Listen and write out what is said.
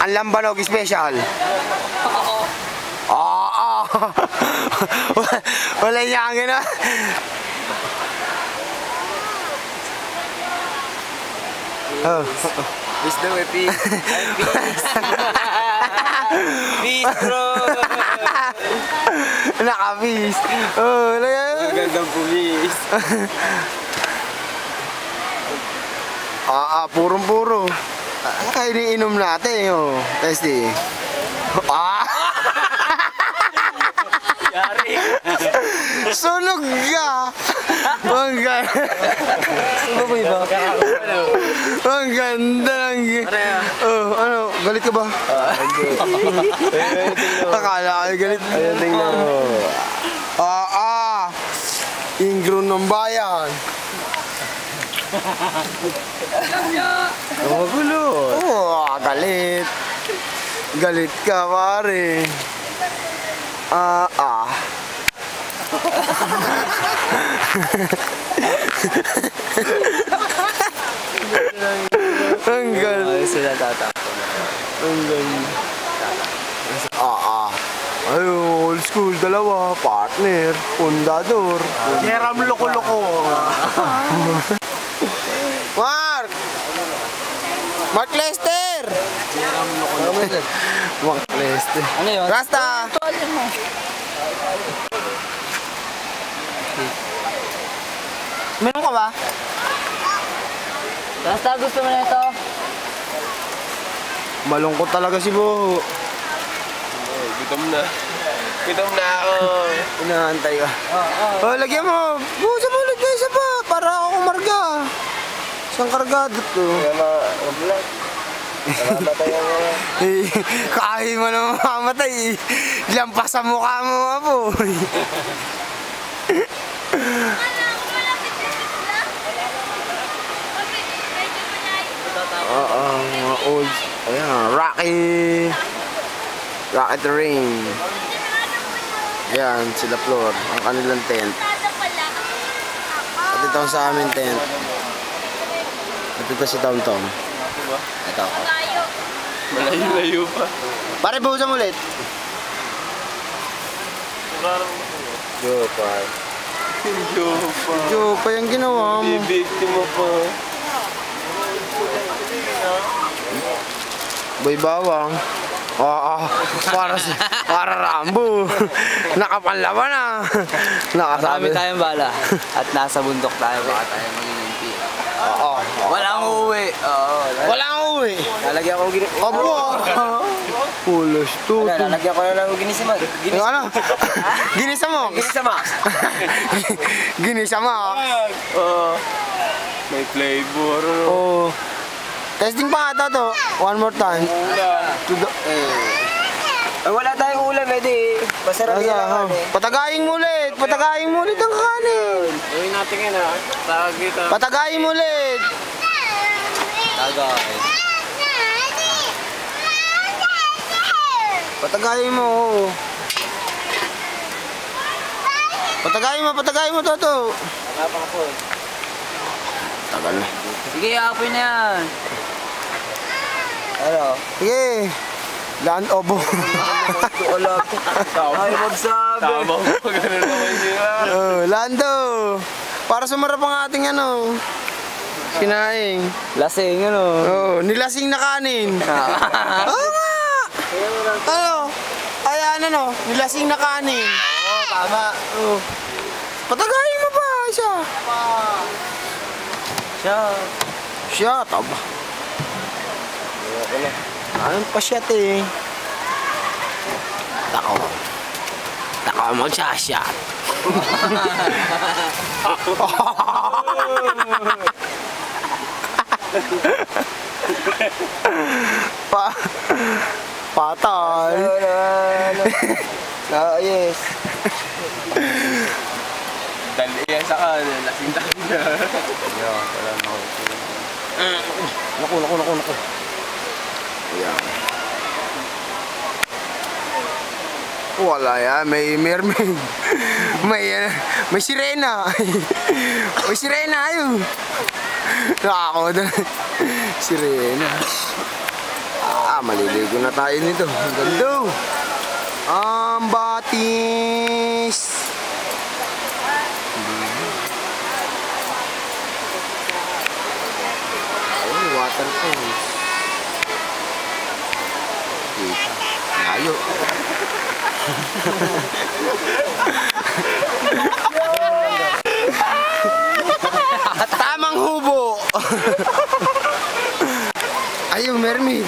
Ang lambanog special. Oo. Wala niya ang gano'n. Oh. Peace daw eh, peace. Peace bro. Naka-peace. Oh, magandang pulis. Purong-puro. Kaya iniinom natin, oh. Testy. Yari. Sunog ka. Ang ganda. Ano ba iba? Ang ganda lang. Oh, ano, galit ka ba? Akala ka galit. Ayun, tingnan mo. Ingron ng bayan. Magulo. Galit. Galit ka, pare. Ang ganda. Ay, sila tatakbo. Ang ganda. Ayun, old school, dalawa, partner, pundador. Yeram loko-loko. Mark! Mark Lester! Yeram loko-loko. Mark Lester. Ano yun? Rasta! Meron ka ba? Rasta, gusto mo na ito? Malungkot talaga si Bo. Gutom na. Gutom na ako. Inaantay ka. Lagyan mo. Busa mo, lagyan isa pa. Para ako kumarga. Isang kargado to. Huwag lang. Namamatay ako. Kahit mo na mamamatay. Lampas sa mukha mo, apoy. Mga old. Ayan, Rocky Terrain. Ayan, sila floor. Ang kanilang tent. At ito sa amin tent. At ito si Tom Tom. Ito ako. Malayo-layo pa. Pare, buhusan ulit. Jopa. Jopa yung ginawa mo. Bibigti mo pa. Boy bawang. Para Rambo. Nakapanlaban na. Marami tayong bala. At nasa bundok tayo. Baka tayo mag-iimpi. Walang uuwi. Walang uwi. Lalagyan ko Pulos to. Lalagyan ko na lang ginisama. Ano? Ginisa mo? Ginisama. Ginisa mo? May flavor. Testing pa ata to. One more time. Wala tayong ulam eh. Masarap yung kanin. Patagayin mo ulit. Patagayin mo ulit ang kanin. Gawin natin yun ha. Tawag dito. Patagayin mo ulit. Tagay. Patagayin mo. Patagayin mo to. Napang po. Tagal na. Sige, apoy na yan. Ano? Sige. Land obo. Ay, magsabi. Tama mo. Ganun naman siya. Lando. Para sumarap ang ating kinaing. Lasing, Nilasing na kanin. Oo nga. Ayan nilasing na kanin. Tama. Patagayin mo pa siya. Siya, taba. Anong pa siya te? Tako magsashot. Patay. Yes. Dali yan sa kanin. Lasing tayo na. Wala na ako. Naku. Ayan. Wala yan, may mermaid. May sirena. May sirena ayun. Nakakawa doon. Sirena. maliligo na tayo nito. Ang ganda. Ang batis. Ayun, waterfalls. Layo. Tamang hubo. Ayun, mermaid.